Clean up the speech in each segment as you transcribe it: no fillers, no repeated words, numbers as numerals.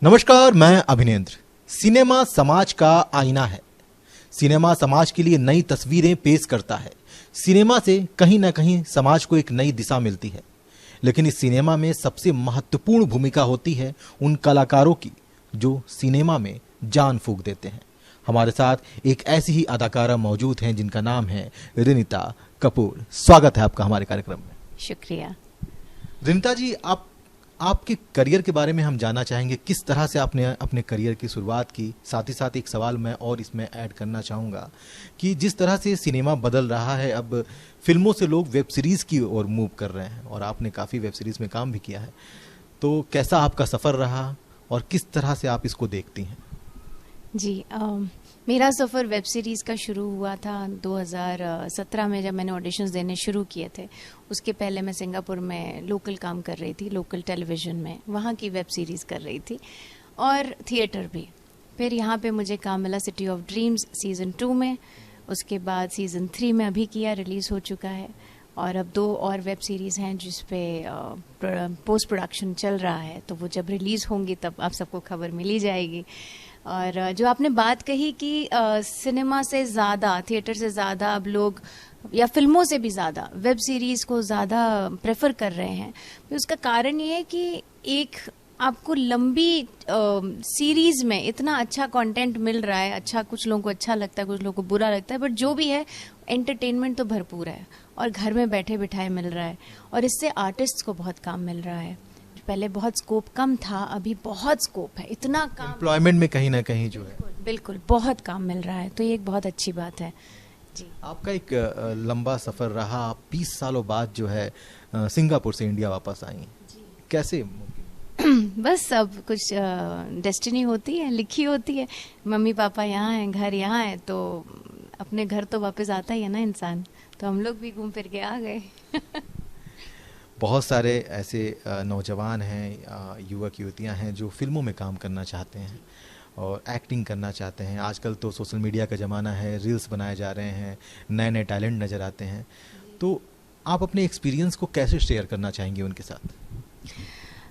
नमस्कार, मैं अभिनेंद्र। सिनेमा समाज का आईना है। सिनेमा समाज के लिए नई तस्वीरें पेश करता है। सिनेमा से कहीं ना कहीं समाज को एक नई दिशा मिलती है। लेकिन इस सिनेमा में सबसे महत्वपूर्ण भूमिका होती है उन कलाकारों की जो सिनेमा में जान फूंक देते हैं। हमारे साथ एक ऐसी ही अदाकारा मौजूद हैं जिनका नाम है रिनिता कपूर। स्वागत है आपका हमारे कार्यक्रम में। शुक्रिया। रिनिता जी, आपके करियर के बारे में हम जानना चाहेंगे। किस तरह से आपने अपने करियर की शुरुआत की। साथ ही साथ एक सवाल मैं और इसमें ऐड करना चाहूँगा कि जिस तरह से सिनेमा बदल रहा है, अब फिल्मों से लोग वेब सीरीज़ की ओर मूव कर रहे हैं और आपने काफ़ी वेब सीरीज़ में काम भी किया है, तो कैसा आपका सफ़र रहा और किस तरह से आप इसको देखती हैं? जी, मेरा सफ़र वेब सीरीज़ का शुरू हुआ था 2017 में, जब मैंने ऑडिशंस देने शुरू किए थे। उसके पहले मैं सिंगापुर में लोकल काम कर रही थी, लोकल टेलीविज़न में, वहाँ की वेब सीरीज़ कर रही थी और थिएटर भी। फिर यहाँ पे मुझे काम मिला सिटी ऑफ ड्रीम्स सीज़न 2 में। उसके बाद सीज़न 3 में अभी किया, रिलीज़ हो चुका है। और अब 2 और वेब सीरीज़ हैं जिस पे पोस्ट प्रोडक्शन चल रहा है, तो वो जब रिलीज़ होंगी तब आप सबको खबर मिली जाएगी। और जो आपने बात कही कि सिनेमा से ज़्यादा, थिएटर से ज़्यादा अब लोग, या फिल्मों से भी ज़्यादा वेब सीरीज़ को ज़्यादा प्रेफर कर रहे हैं, तो उसका कारण ये है कि एक आपको लंबी सीरीज़ में इतना अच्छा कंटेंट मिल रहा है। अच्छा, कुछ लोगों को अच्छा लगता है, कुछ लोगों को बुरा लगता है, बट जो भी है एंटरटेनमेंट तो भरपूर है और घर में बैठे बिठाए मिल रहा है। और इससे आर्टिस्ट्स को बहुत काम मिल रहा है। पहले बहुत स्कोप कम था, अभी बहुत स्कोप है। इतना काम, एम्प्लॉयमेंट में कहीं ना कहीं जो है, बिल्कुल बहुत काम मिल रहा है, तो ये एक बहुत अच्छी बात है। जी, आपका एक लंबा सफ़र रहा। आप 20 सालों बाद जो है सिंगापुर से इंडिया वापस आई। कैसे? बस अब कुछ डेस्टिनी होती है, लिखी होती है। मम्मी पापा यहाँ हैं, घर यहाँ है, तो अपने घर तो वापस आता ही है ना इंसान। तो हम लोग भी घूम फिर के आ गए। बहुत सारे ऐसे नौजवान हैं, युवक युवतियां हैं जो फिल्मों में काम करना चाहते हैं और एक्टिंग करना चाहते हैं। आजकल तो सोशल मीडिया का ज़माना है, रील्स बनाए जा रहे हैं, नए नए टैलेंट नज़र आते हैं। तो आप अपने एक्सपीरियंस को कैसे शेयर करना चाहेंगे उनके साथ?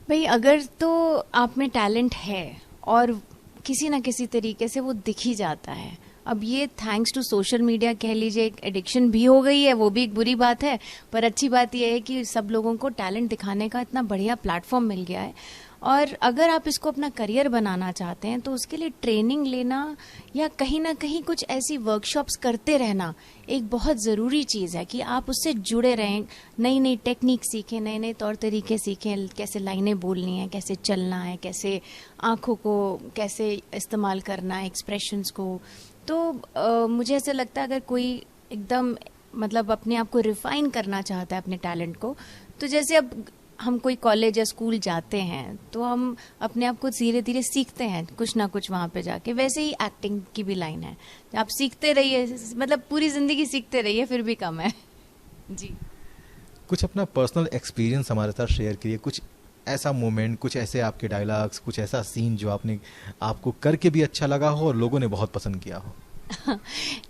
भाई, अगर तो आप में टैलेंट है और किसी ना किसी तरीके से वो दिख ही जाता है। अब ये थैंक्स टू सोशल मीडिया कह लीजिए, एक एडिक्शन भी हो गई है, वो भी एक बुरी बात है। पर अच्छी बात यह है कि सब लोगों को टैलेंट दिखाने का इतना बढ़िया प्लेटफॉर्म मिल गया है। और अगर आप इसको अपना करियर बनाना चाहते हैं तो उसके लिए ट्रेनिंग लेना या कहीं ना कहीं कुछ ऐसी वर्कशॉप्स करते रहना एक बहुत ज़रूरी चीज़ है कि आप उससे जुड़े रहें, नई नई टेक्निक सीखें, नए नए तौर तरीके सीखें, कैसे लाइनें बोलनी है, कैसे चलना है, कैसे आँखों को कैसे इस्तेमाल करना है, एक्सप्रेशंस को। तो मुझे ऐसा लगता है अगर कोई एकदम मतलब अपने आप को रिफाइन करना चाहता है अपने टैलेंट को, तो जैसे अब हम कोई कॉलेज या स्कूल जाते हैं तो हम अपने आप को धीरे धीरे सीखते हैं कुछ ना कुछ वहाँ पे जाके। वैसे ही एक्टिंग की भी लाइन है, आप सीखते रहिए, मतलब पूरी ज़िंदगी सीखते रहिए, फिर भी कम है। जी, कुछ अपना पर्सनल एक्सपीरियंस हमारे साथ शेयर करिए। कुछ ऐसा मोमेंट, कुछ ऐसे आपके डायलॉग्स, कुछ ऐसा सीन जो आपको करके भी अच्छा लगा हो और लोगों ने बहुत पसंद किया हो।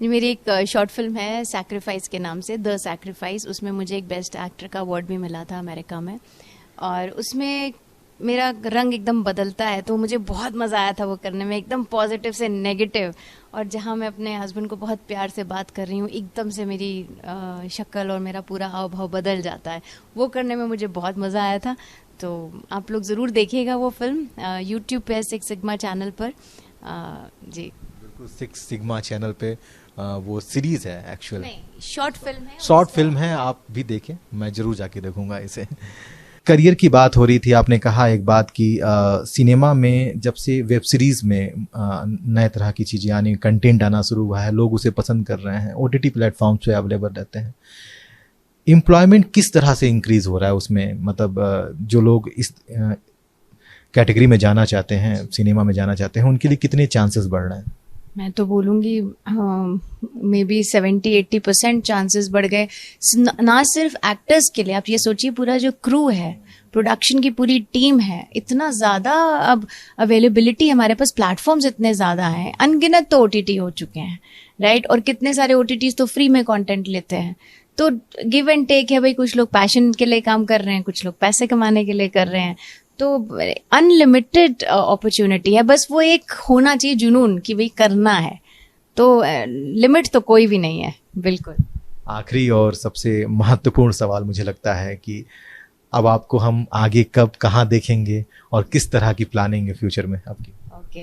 मेरी एक शॉर्ट फिल्म है सैक्रिफाइस के नाम से, द सैक्रिफाइस। उसमें मुझे एक बेस्ट एक्टर का अवार्ड भी मिला था अमेरिका में। और उसमें मेरा रंग एकदम बदलता है, तो मुझे बहुत मज़ा आया था वो करने में, एकदम पॉजिटिव से नेगेटिव। और जहाँ मैं अपने हस्बैंड को बहुत प्यार से बात कर रही हूँ, एकदम से मेरी शक्ल और मेरा पूरा हाव भाव बदल जाता है। वो करने में मुझे बहुत मज़ा आया था। तो आप लोग ज़रूर देखिएगा वो फिल्म, यूट्यूब पे 6 सिग्मा चैनल पर। जी, बिल्कुल 6 सिग्मा चैनल पे वो सीरीज़ है, एक्चुअल शॉर्ट फिल्म है। शॉर्ट फिल्म है, आप भी देखें, मैं ज़रूर जाके देखूंगा इसे। करियर की बात हो रही थी, आपने कहा एक बात कि सिनेमा में जब से वेब सीरीज़ में नए तरह की चीज़ें आनी, कंटेंट आना शुरू हुआ है, लोग उसे पसंद कर रहे हैं, OTT प्लेटफॉर्म्स पे अवेलेबल रहते हैं। एम्प्लॉयमेंट किस तरह से इंक्रीज़ हो रहा है उसमें? मतलब जो लोग इस कैटेगरी में जाना चाहते हैं, सिनेमा में जाना चाहते हैं, उनके लिए कितने चांसेस बढ़ रहे हैं? मैं तो बोलूँगी मे बी 70-80% चांसेस बढ़ गए। ना सिर्फ एक्टर्स के लिए, आप ये सोचिए पूरा जो क्रू है, प्रोडक्शन की पूरी टीम है, इतना ज़्यादा अब अवेलेबिलिटी हमारे पास, प्लेटफॉर्म्स इतने ज़्यादा हैं, अनगिनत तो OTT हो चुके हैं, राइट। और कितने सारे OTTs तो फ्री में कंटेंट लेते हैं। तो गिव एंड टेक है भाई, कुछ लोग पैशन के लिए काम कर रहे हैं, कुछ लोग पैसे कमाने के लिए कर रहे हैं। तो अनलिमिटेड अपॉर्चुनिटी है, बस वो एक होना चाहिए जुनून कि भाई करना है, तो लिमिट तो कोई भी नहीं है। बिल्कुल। आखिरी और सबसे महत्वपूर्ण सवाल मुझे लगता है कि अब आपको हम आगे कब कहाँ देखेंगे और किस तरह की प्लानिंग है फ्यूचर में आपकी? ओके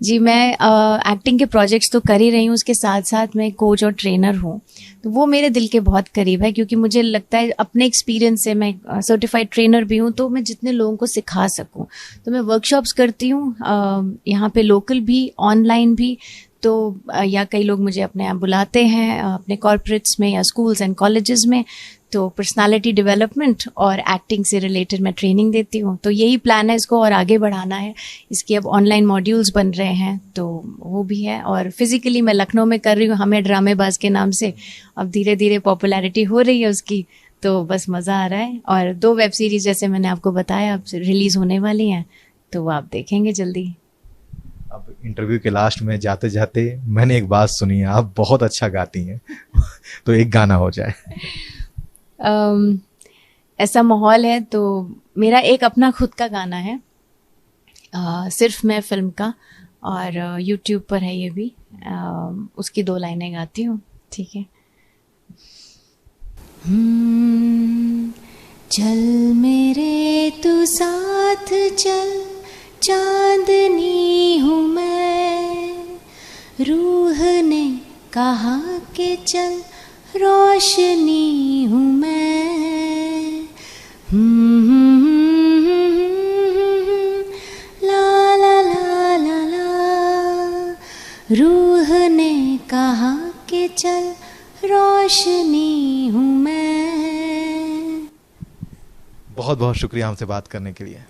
जी, मैं एक्टिंग के प्रोजेक्ट्स तो कर ही रही हूँ, उसके साथ साथ मैं कोच और ट्रेनर हूँ, तो वो मेरे दिल के बहुत करीब है, क्योंकि मुझे लगता है अपने एक्सपीरियंस से, मैं सर्टिफाइड ट्रेनर भी हूँ, तो मैं जितने लोगों को सिखा सकूँ, तो मैं वर्कशॉप्स करती हूँ यहाँ पे, लोकल भी ऑनलाइन भी। तो या कई लोग मुझे अपने आप बुलाते हैं अपने कॉर्पोरेट्स में या स्कूल्स एंड कॉलेजेस में, तो पर्सनालिटी डेवलपमेंट और एक्टिंग से रिलेटेड मैं ट्रेनिंग देती हूँ। तो यही प्लान है, इसको और आगे बढ़ाना है। इसकी अब ऑनलाइन मॉड्यूल्स बन रहे हैं, तो वो भी है। और फिजिकली मैं लखनऊ में कर रही हूँ, हमें ड्रामेबाज के नाम से, अब धीरे धीरे पॉपुलैरिटी हो रही है उसकी, तो बस मज़ा आ रहा है। और 2 वेब सीरीज़ जैसे मैंने आपको बताया अब रिलीज़ होने वाली हैं, तो वो आप देखेंगे जल्दी। अब इंटरव्यू के लास्ट में जाते जाते मैंने एक बात सुनी है, आप बहुत अच्छा गाती हैं तो एक गाना हो जाए। ऐसा माहौल है तो मेरा एक अपना खुद का गाना है, सिर्फ मैं फिल्म का, और यूट्यूब पर है ये भी। उसकी 2 लाइनें गाती हूँ, ठीक है। चल मेरे तू साथ चल, चांदनी हूँ मैं, रूह ने कहा कि चल, रोशनी हूँ मैं। ला ला ला ला ला, रूह ने कहा कि चल, रोशनी हूँ मैं। बहुत बहुत शुक्रिया हमसे बात करने के लिए।